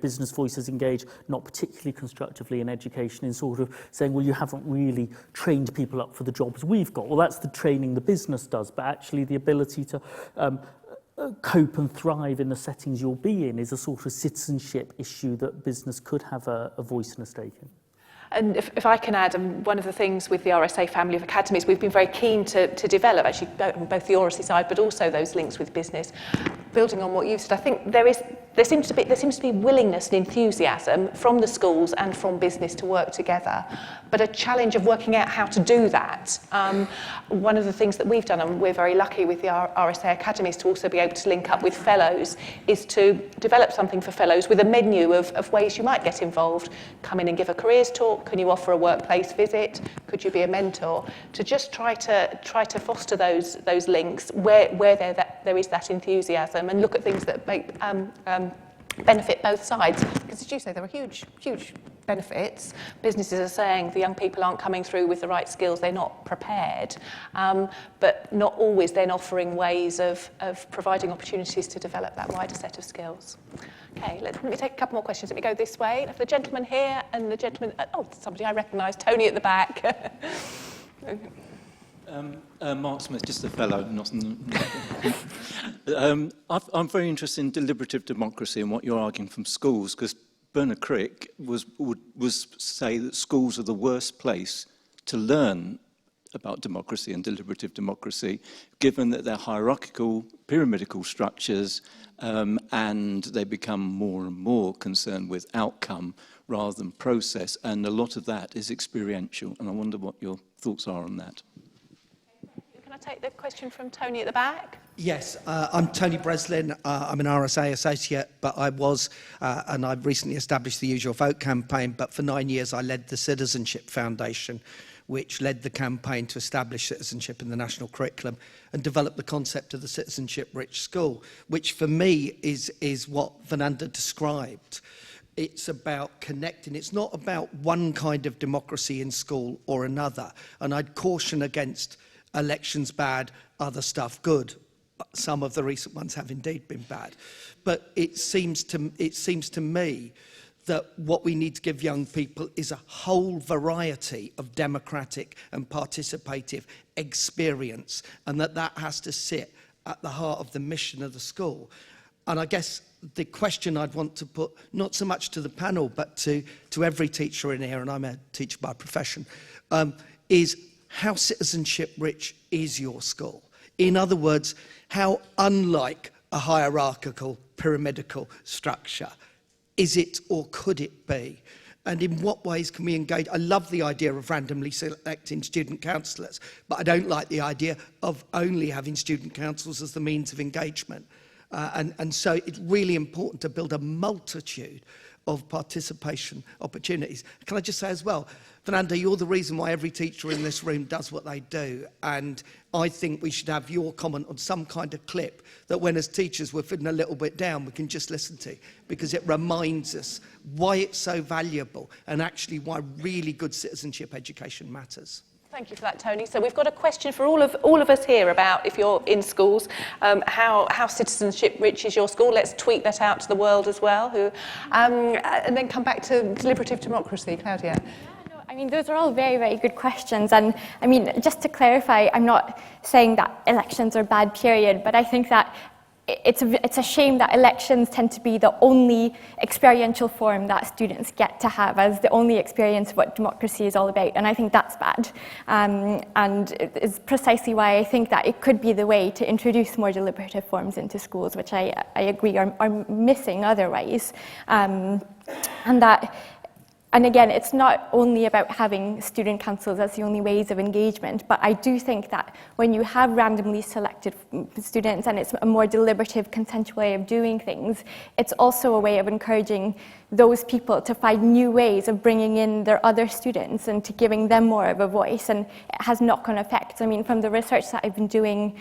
business voices engage not particularly constructively in education in sort of saying, well, you haven't really trained people up for the jobs we've got. Well, that's the training the business does, but actually the ability to cope and thrive in the settings you'll be in is a sort of citizenship issue that business could have a voice and a stake in. And if I can add, one of the things with the RSA family of academies, we've been very keen to develop, actually, both the oracy side, but also those links with business. Building on what you've said, I think there seems to be willingness and enthusiasm from the schools and from business to work together, but a challenge of working out how to do that. One of the things that we've done, and we're very lucky with the RSA academies to also be able to link up with fellows, is to develop something for fellows with a menu of ways you might get involved. Come in and give a careers talk. Can you offer a workplace visit? Could you be a mentor? To just try to foster those links where there is that enthusiasm, and look at things that make benefit both sides. Because as you say, there are huge benefits. Businesses are saying the young people aren't coming through with the right skills, they're not prepared, but not always then offering ways of providing opportunities to develop that wider set of skills. Okay, let me take a couple more questions. Let me go this way. The gentleman here and the gentleman, somebody I recognise, Tony at the back. Mark Smith, just a fellow. I'm very interested in deliberative democracy and what you're arguing from schools, because Bernard Crick would say that schools are the worst place to learn about democracy and deliberative democracy, given that they're hierarchical, pyramidical structures, and they become more and more concerned with outcome rather than process, and a lot of that is experiential, and I wonder what your thoughts are on that. Can I take the question from Tony at the back? Yes, I'm Tony Breslin. I'm an RSA associate, but I was, and I've recently established the Use Your Vote campaign, but for 9 years I led the Citizenship Foundation, which led the campaign to establish citizenship in the national curriculum and develop the concept of the citizenship-rich school, which for me is what Vananda described. It's about connecting. It's not about one kind of democracy in school or another. And I'd caution against elections bad, other stuff good. Some of the recent ones have indeed been bad. But it seems to me that what we need to give young people is a whole variety of democratic and participative experience, and that has to sit at the heart of the mission of the school. And I guess the question I'd want to put, not so much to the panel, but to every teacher in here, and I'm a teacher by profession, is how citizenship rich is your school? In other words, how unlike a hierarchical, pyramidical structure is it, or could it be? And in what ways can we engage? I love the idea of randomly selecting student counsellors, but I don't like the idea of only having student councils as the means of engagement. And so it's really important to build a multitude of participation opportunities. Can I just say as well, Fernanda, you're the reason why every teacher in this room does what they do. And I think we should have your comment on some kind of clip that when as teachers we're feeling a little bit down, we can just listen to, because it reminds us why it's so valuable and actually why really good citizenship education matters. Thank you for that, Tony. So we've got a question for all of us here about, if you're in schools, how citizenship rich is your school? Let's tweet that out to the world as well. And then come back to deliberative democracy. Claudia. I mean, those are all very, very good questions. And I mean, just to clarify, I'm not saying that elections are bad, period, but I think that it's a shame that elections tend to be the only experiential form that students get to have as the only experience of what democracy is all about, and I think that's bad. And it's precisely why I think that it could be the way to introduce more deliberative forms into schools, which I agree are missing otherwise. And again, it's not only about having student councils as the only ways of engagement, but I do think that when you have randomly selected students and it's a more deliberative, consensual way of doing things, it's also a way of encouraging those people to find new ways of bringing in their other students and to giving them more of a voice, and it has knock-on effects. I mean, from the research that I've been doing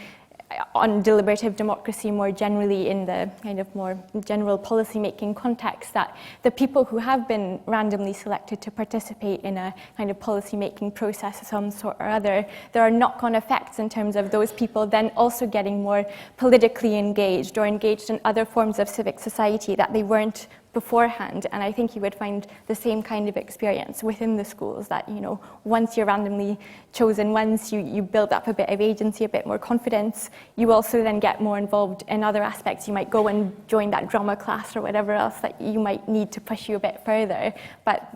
on deliberative democracy more generally in the kind of more general policy-making context, that the people who have been randomly selected to participate in a kind of policy-making process of some sort or other, there are knock-on effects in terms of those people then also getting more politically engaged or engaged in other forms of civic society that they weren't beforehand. And I think you would find the same kind of experience within the schools, that, you know, once you're randomly chosen, once you build up a bit of agency, a bit more confidence, you also then get more involved in other aspects. You might go and join that drama class or whatever else that you might need to push you a bit further. But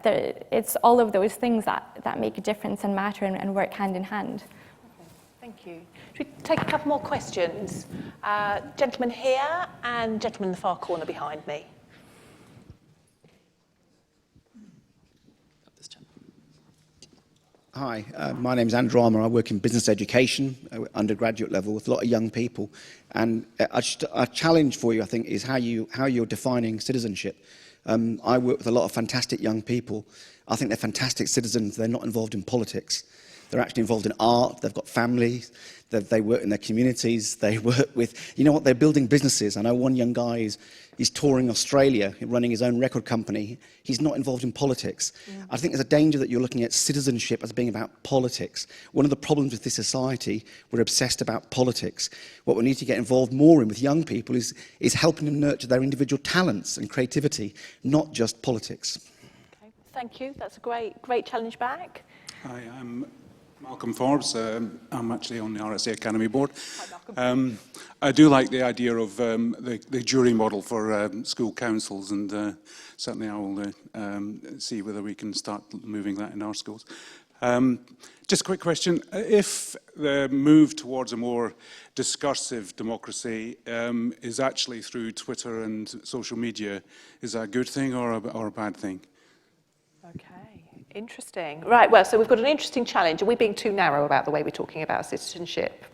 it's all of those things that make a difference and matter and work hand in hand. Thank you. Should we take a couple more questions? Gentleman here and gentleman in the far corner behind me. Hi, my name's Andrew Armour. I work in business education, undergraduate level, with a lot of young people. And a challenge for you, I think, is how you're defining citizenship. I work with a lot of fantastic young people. I think they're fantastic citizens. They're not involved in politics. They're actually involved in art. They've got families. They work in their communities. They work with, you know what, they're building businesses. I know one young guy he's touring Australia, running his own record company. He's not involved in politics. Yeah. I think there's a danger that you're looking at citizenship as being about politics. One of the problems with this society, we're obsessed about politics. What we need to get involved more in with young people is helping them nurture their individual talents and creativity, not just politics. Okay, thank you. That's a great challenge back. Hi, I'm Malcolm Forbes. I'm actually on the RSA Academy board. Hi, Malcolm. I do like the idea of the jury model for school councils, and certainly I will see whether we can start moving that in our schools. Just a quick question. If the move towards a more discursive democracy is actually through Twitter and social media, is that a good thing or a bad thing? Okay. Interesting. Right, well, so we've got an interesting challenge. Are we being too narrow about the way we're talking about citizenship?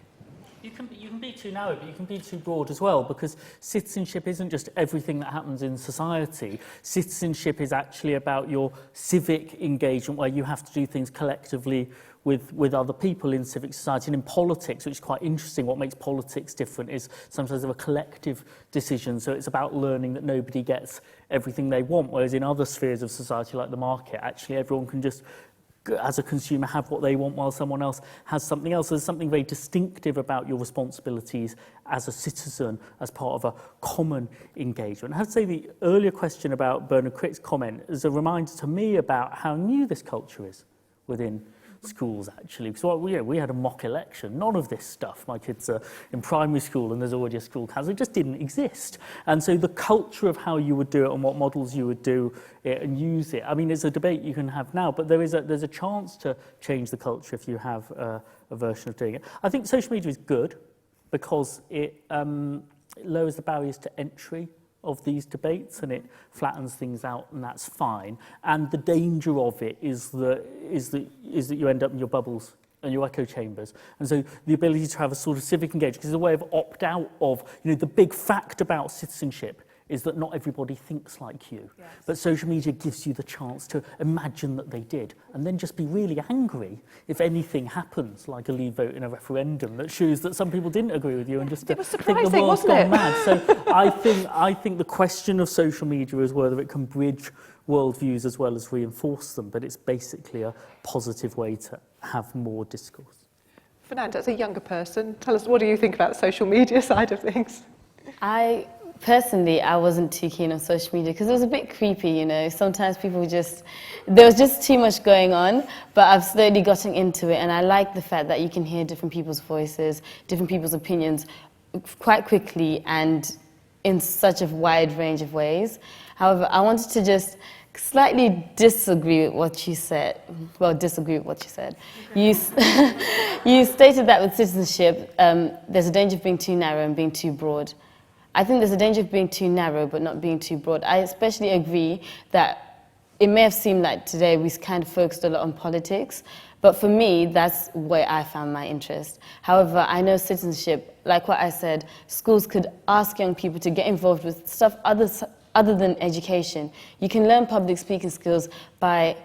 You can be too narrow, but you can be too broad as well, because citizenship isn't just everything that happens in society. Citizenship is actually about your civic engagement, where you have to do things collectively with other people in civic society. And in politics, which is quite interesting, what makes politics different is sometimes of a collective decision. So it's about learning that nobody gets everything they want, whereas in other spheres of society, like the market, actually everyone can just, as a consumer, have what they want while someone else has something else. There's something very distinctive about your responsibilities as a citizen as part of a common engagement. I have to say the earlier question about Bernard Crick's comment is a reminder to me about how new this culture is within schools, actually, because we had a mock election. None of this stuff. My kids are in primary school and there's already a school council. It just didn't exist. And so the culture of how you would do it and what models you would do it and use it, I mean, it's a debate you can have now, but there's a chance to change the culture if you have a version of doing it. I think social media is good because it lowers the barriers to entry of these debates, and it flattens things out, and that's fine. And the danger of it is that you end up in your bubbles and your echo chambers. And so the ability to have a sort of civic engagement is a way of opt out of, the big fact about citizenship is that not everybody thinks like you. Yes. But social media gives you the chance to imagine that they did, and then just be really angry if anything happens, like a leave vote in a referendum that shows that some people didn't agree with you and just think the world's gone mad. So I think the question of social media is whether it can bridge worldviews as well as reinforce them, but it's basically a positive way to have more discourse. Fernanda, as a younger person, tell us, what do you think about the social media side of things? Personally, I wasn't too keen on social media because it was a bit creepy, Sometimes people there was just too much going on, but I've slowly gotten into it, and I like the fact that you can hear different people's voices, different people's opinions quite quickly and in such a wide range of ways. However, I wanted to just slightly disagree with what you said. Well, disagree with what you said. You, you stated that with citizenship, there's a danger of being too narrow and being too broad. I think there's a danger of being too narrow but not being too broad. I especially agree that it may have seemed like today we kind of focused a lot on politics, but for me, that's where I found my interest. However, I know citizenship, like what I said, schools could ask young people to get involved with stuff other than education. You can learn public speaking skills by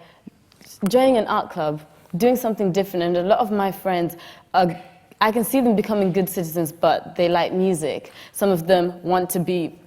joining an art club, doing something different, and a lot of my friends I can see them becoming good citizens, but they like music. Some of them want to be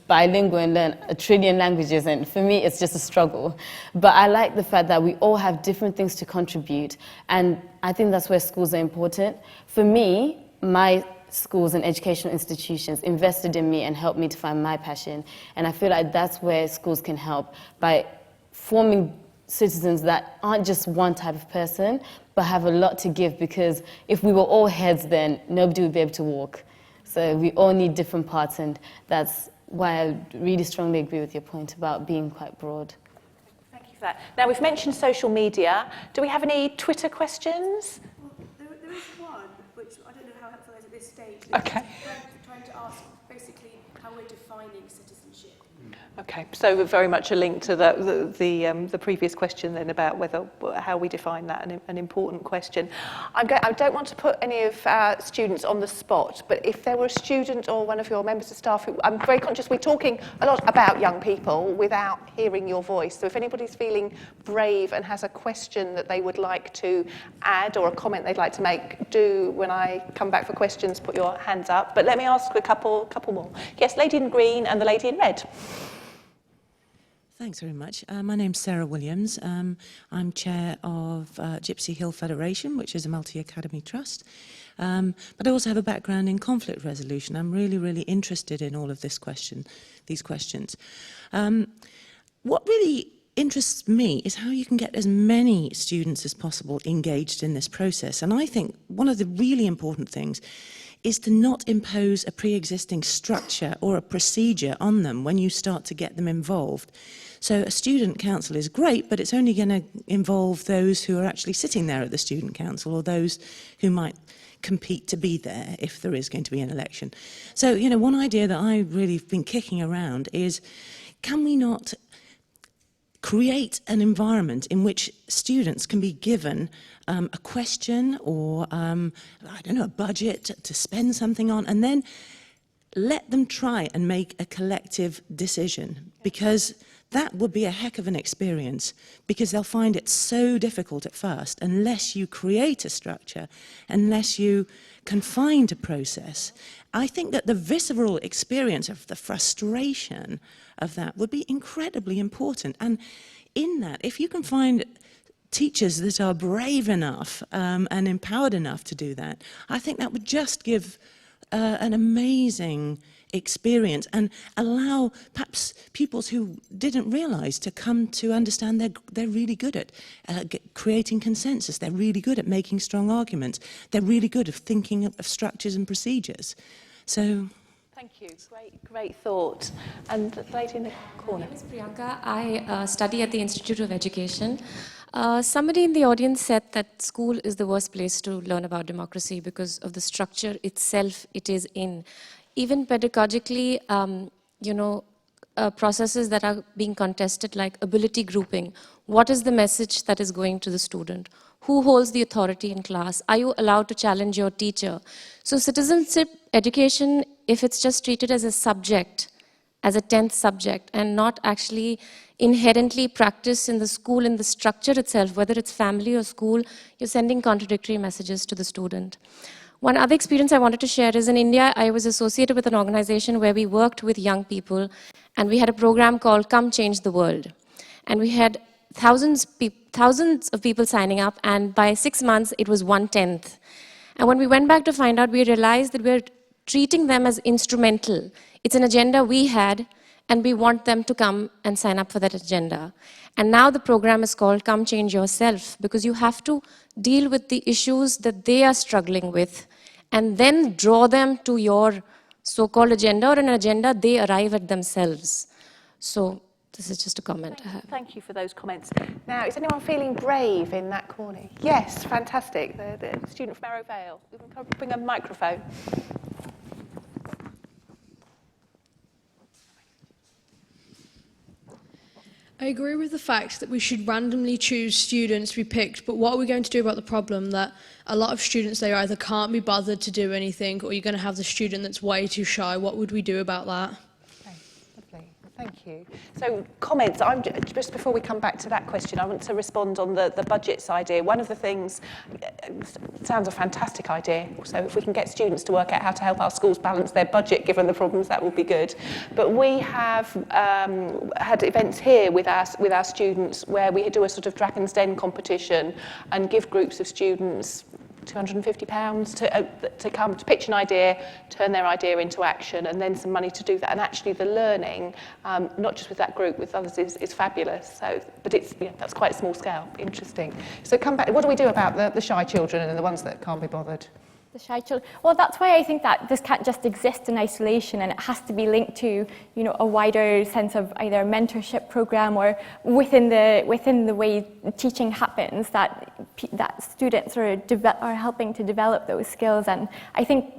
bilingual and learn 1 trillion languages, and for me it's just a struggle. But I like the fact that we all have different things to contribute, and I think that's where schools are important. For me, my schools and educational institutions invested in me and helped me to find my passion, and I feel like that's where schools can help, by forming citizens that aren't just one type of person, but have a lot to give, because if we were all heads, then nobody would be able to walk. So we all need different parts, and that's why I really strongly agree with your point about being quite broad. Thank you for that. Now, we've mentioned social media. Do we have any Twitter questions? Well, there is one, which I don't know how helpful it is at this stage. Okay. Trying to ask basically how we're defining citizenship. Okay, so very much a link to the previous question then about how we define that, an important question. I don't want to put any of our students on the spot, but if there were a student or one of your members of staff who, I'm very conscious we're talking a lot about young people without hearing your voice, so if anybody's feeling brave and has a question that they would like to add or a comment they'd like to make, do, when I come back for questions, put your hands up. But let me ask a couple more. Yes, lady in green and the lady in red. Thanks very much. My name's Sarah Williams. I'm chair of Gypsy Hill Federation, which is a multi-academy trust. But I also have a background in conflict resolution. I'm really interested in all of these questions. What really interests me is how you can get as many students as possible engaged in this process. And I think one of the really important things is to not impose a pre-existing structure or a procedure on them when you start to get them involved. So a student council is great, but it's only going to involve those who are actually sitting there at the student council, or those who might compete to be there if there is going to be an election. So, you know, one idea that I've really been kicking around is, can we not create an environment in which students can be given a question or, I don't know, a budget to spend something on, and then let them try and make a collective decision, because that would be a heck of an experience, because they'll find it so difficult at first unless you create a structure, unless you confine a process. I think that the visceral experience of the frustration of that would be incredibly important. And in that, if you can find teachers that are brave enough and empowered enough to do that, I think that would just give an amazing experience and allow perhaps pupils who didn't realise to come to understand they're really good at creating consensus, they're really good at making strong arguments, they're really good at thinking of structures and procedures. So, thank you. Great thought. And the lady in the corner. My name is Priyanka. I study at the Institute of Education. Somebody in the audience said that school is the worst place to learn about democracy because of the structure itself it is in. Even pedagogically, processes that are being contested, like ability grouping. What is the message that is going to the student? Who holds the authority in class? Are you allowed to challenge your teacher? So citizenship education, if it's just treated as a subject, as a 10th subject, and not actually inherently practiced in the school, in the structure itself, whether it's family or school, you're sending contradictory messages to the student. One other experience I wanted to share is in India, I was associated with an organization where we worked with young people, and we had a program called Come Change the World. And we had thousands of people signing up, and by 6 months, it was 1/10. And when we went back to find out, we realized that we're treating them as instrumental. It's an agenda we had, and we want them to come and sign up for that agenda. And now the program is called Come Change Yourself, because you have to deal with the issues that they are struggling with and then draw them to your so-called agenda or an agenda they arrive at themselves. So this is just a comment I have. Thank you for those comments. Now, is anyone feeling brave in that corner? Yes, fantastic. The student from Arrow Vale. We can bring a microphone. I agree with the fact that we should randomly choose students to be picked, but what are we going to do about the problem that a lot of students, they either can't be bothered to do anything, or you're going to have the student that's way too shy? What would we do about that? Okay, lovely. Thank you. So comments, just before we come back to that question, I want to respond on the budgets idea. One of the things, sounds a fantastic idea, so if we can get students to work out how to help our schools balance their budget given the problems, that would be good. But we have had events here with our students where we do a sort of Dragon's Den competition and give groups of students £250 to come to pitch an idea, turn their idea into action, and then some money to do that. And actually the learning, not just with that group, with others, is fabulous. So, but that's quite small scale, interesting. So come back, what do we do about the shy children and the ones that can't be bothered? The shy children. Well, that's why I think that this can't just exist in isolation, and it has to be linked to, you know, a wider sense of either a mentorship program or within the way teaching happens, that students are helping to develop those skills. And I think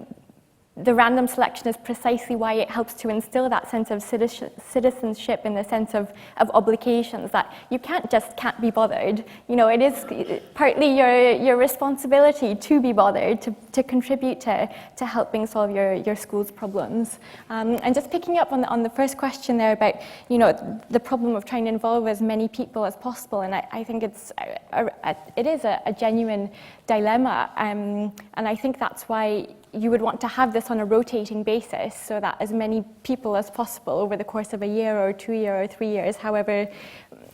the random selection is precisely why it helps to instill that sense of citizenship in the sense of obligations, that you can't be bothered. You know, it is partly your responsibility to be bothered, to contribute to helping solve your school's problems. And just picking up on the first question there about, you know, the problem of trying to involve as many people as possible, and I think it is a genuine dilemma, and I think that's why you would want to have this on a rotating basis, so that as many people as possible over the course of a year or 2 years or 3 years, however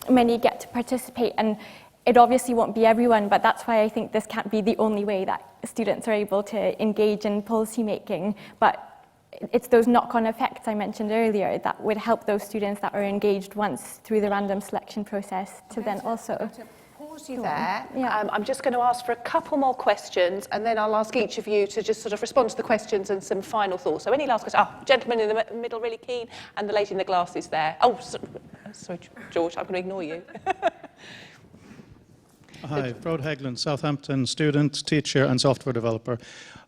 many get to participate. And it obviously won't be everyone, but that's why I think this can't be the only way that students are able to engage in policy making. But it's those knock-on effects I mentioned earlier that would help those students that are engaged once through the random selection process to then also... Pause you there. Yeah. I'm just going to ask for a couple more questions, and then I'll ask each of you to just sort of respond to the questions and some final thoughts. So any last questions? Gentleman in the middle, really keen, and the lady in the glasses there. Oh, sorry, George, I'm going to ignore you. Hi, Frode Hegland, Southampton student, teacher, and software developer.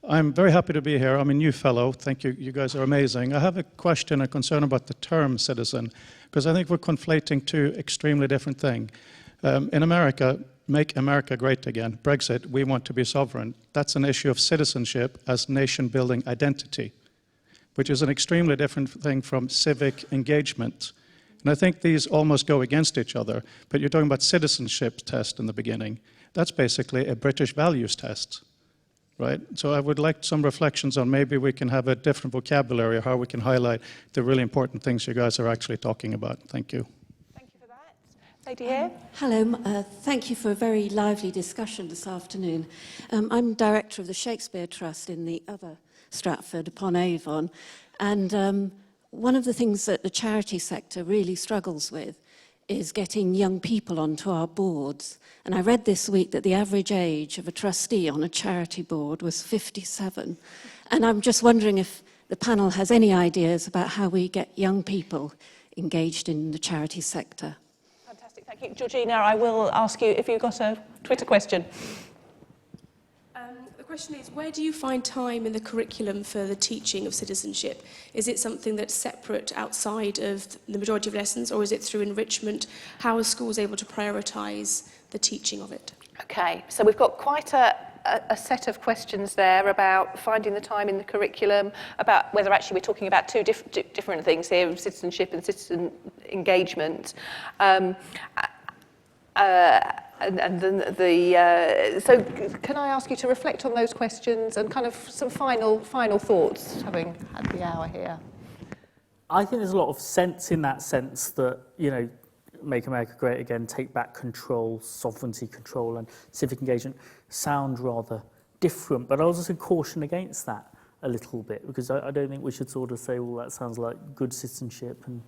I'm very happy to be here. I'm a new fellow. Thank you. You guys are amazing. I have a question, a concern about the term citizen, because I think we're conflating two extremely different things. In America, make America great again. Brexit, we want to be sovereign. That's an issue of citizenship as nation-building identity, which is an extremely different thing from civic engagement. And I think these almost go against each other, but you're talking about citizenship test in the beginning. That's basically a British values test, right? So I would like some reflections on maybe we can have a different vocabulary, or how we can highlight the really important things you guys are actually talking about. Thank you. Lady here. Hello, thank you for a very lively discussion this afternoon. I'm director of the Shakespeare Trust in the other Stratford upon Avon, and one of the things that the charity sector really struggles with is getting young people onto our boards. And I read this week that the average age of a trustee on a charity board was 57. And I'm just wondering if the panel has any ideas about how we get young people engaged in the charity sector. Thank you. Georgina, I will ask you if you've got a Twitter question. The question is, where do you find time in the curriculum for the teaching of citizenship? Is it something that's separate outside of the majority of lessons, or is it through enrichment? How are schools able to prioritise the teaching of it? Okay, so we've got quite a set of questions there about finding the time in the curriculum, about whether actually we're talking about two different things here, citizenship and citizen engagement. So can I ask you to reflect on those questions and kind of some final thoughts, having had the hour here? I think there's a lot of sense in that sense that, you know, Make America Great Again, take back control, sovereignty control, and civic engagement sound rather different. But I also caution against that a little bit, because I don't think we should sort of say, well, that sounds like good citizenship and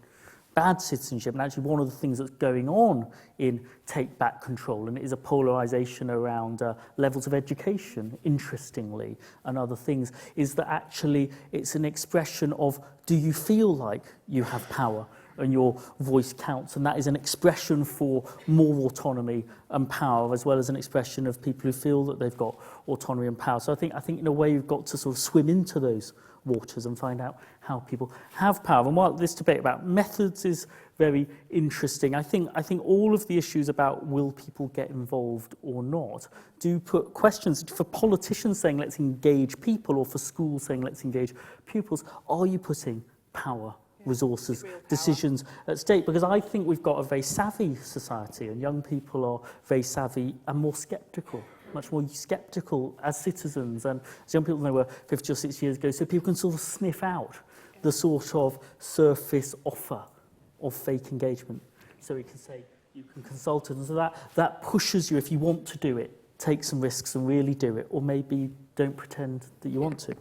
bad citizenship. And actually one of the things that's going on in Take Back Control, and it is a polarisation around levels of education, interestingly, and other things, is that actually it's an expression of, do you feel like you have power and your voice counts? And that is an expression for more autonomy and power, as well as an expression of people who feel that they've got autonomy and power. So I think in a way you've got to sort of swim into those waters and find out how people have power. And while this debate about methods is very interesting, I think all of the issues about will people get involved or not do put questions for politicians saying let's engage people, or for schools saying let's engage pupils. Are you putting power, resources, decisions at stake? Because I think we've got a very savvy society, and young people are very savvy and more sceptical, much more sceptical as citizens, and as young people than they were 50 or 60 years ago, so people can sort of sniff out the sort of surface offer of fake engagement. So we can say you can consult it, and so that pushes you, if you want to do it, take some risks and really do it, or maybe don't pretend that you want to.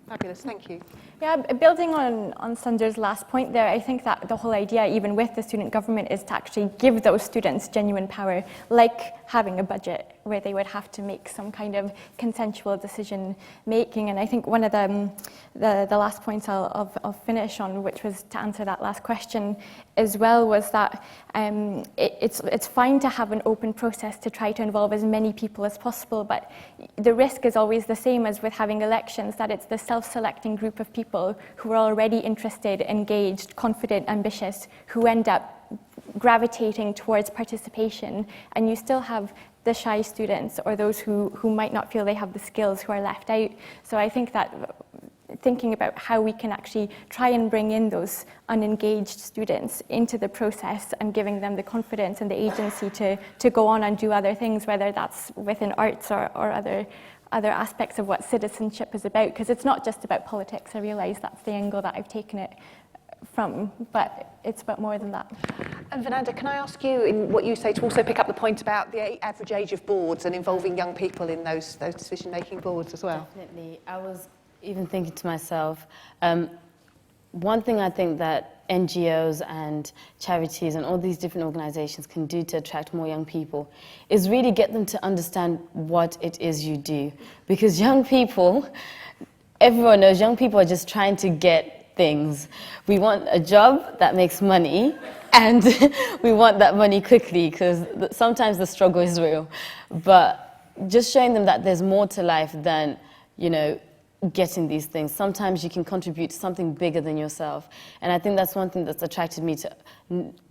Fabulous, thank you. Yeah, building on Sunder's last point there, I think that the whole idea, even with the student government, is to actually give those students genuine power, like having a budget where they would have to make some kind of consensual decision making. And I think one of the last points I'll finish on, which was to answer that last question as well, was that it's fine to have an open process to try to involve as many people as possible, but the risk is always the same as with having elections, that it's the self-selecting group of people who are already interested, engaged, confident, ambitious, who end up gravitating towards participation, and you still have the shy students or those who might not feel they have the skills who are left out. So I think that thinking about how we can actually try and bring in those unengaged students into the process and giving them the confidence and the agency to go on and do other things, whether that's within arts or other aspects of what citizenship is about, because it's not just about politics. I realise that's the angle that I've taken it from, but it's about more than that. And Fernanda, can I ask you, in what you say, to also pick up the point about the average age of boards and involving young people in those decision-making boards as well? Definitely. I was even thinking to myself, one thing I think that NGOs and charities and all these different organizations can do to attract more young people is really get them to understand what it is you do. Because young people, everyone knows young people are just trying to get things. We want a job that makes money, and we want that money quickly, because sometimes the struggle is real. But just showing them that there's more to life than, you know, getting these things. Sometimes you can contribute to something bigger than yourself. And I think that's one thing that's attracted me to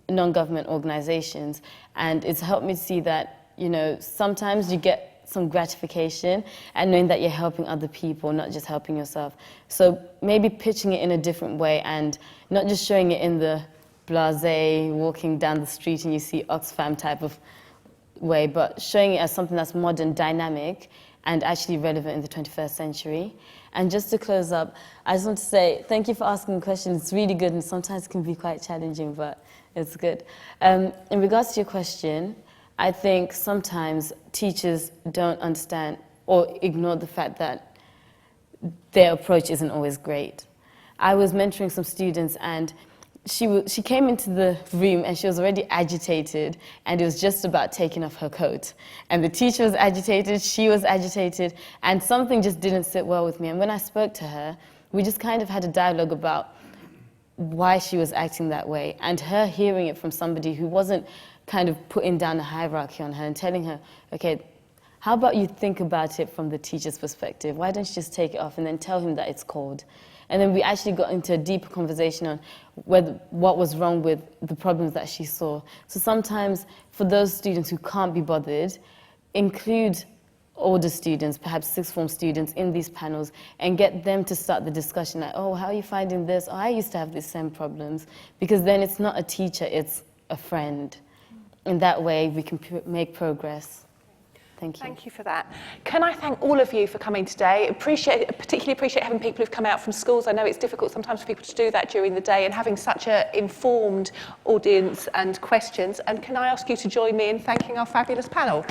non-government organizations. And it's helped me see that, you know, sometimes you get some gratification and knowing that you're helping other people, not just helping yourself. So maybe pitching it in a different way and not just showing it in the blasé, walking down the street and you see Oxfam type of way, but showing it as something that's modern, dynamic, and actually relevant in the 21st century. And just to close up, I just want to say thank you for asking questions. It's really good, and sometimes it can be quite challenging, but it's good. In regards to your question, I think sometimes teachers don't understand or ignore the fact that their approach isn't always great. I was mentoring some students, and she came into the room and she was already agitated, and it was just about taking off her coat. And the teacher was agitated, she was agitated, and something just didn't sit well with me. And when I spoke to her, we just kind of had a dialogue about why she was acting that way, and her hearing it from somebody who wasn't kind of putting down a hierarchy on her and telling her, okay, how about you think about it from the teacher's perspective? Why don't you just take it off and then tell him that it's cold? And then we actually got into a deeper conversation on what was wrong with the problems that she saw. So sometimes for those students who can't be bothered, include older students, perhaps sixth form students, in these panels and get them to start the discussion like, oh, how are you finding this? Oh, I used to have these same problems. Because then it's not a teacher, it's a friend. In that way, we can make progress. Thank you. Thank you for that. Can I thank all of you for coming today? Particularly appreciate having people who've come out from schools. I know it's difficult sometimes for people to do that during the day, and having such an informed audience and questions. And can I ask you to join me in thanking our fabulous panel?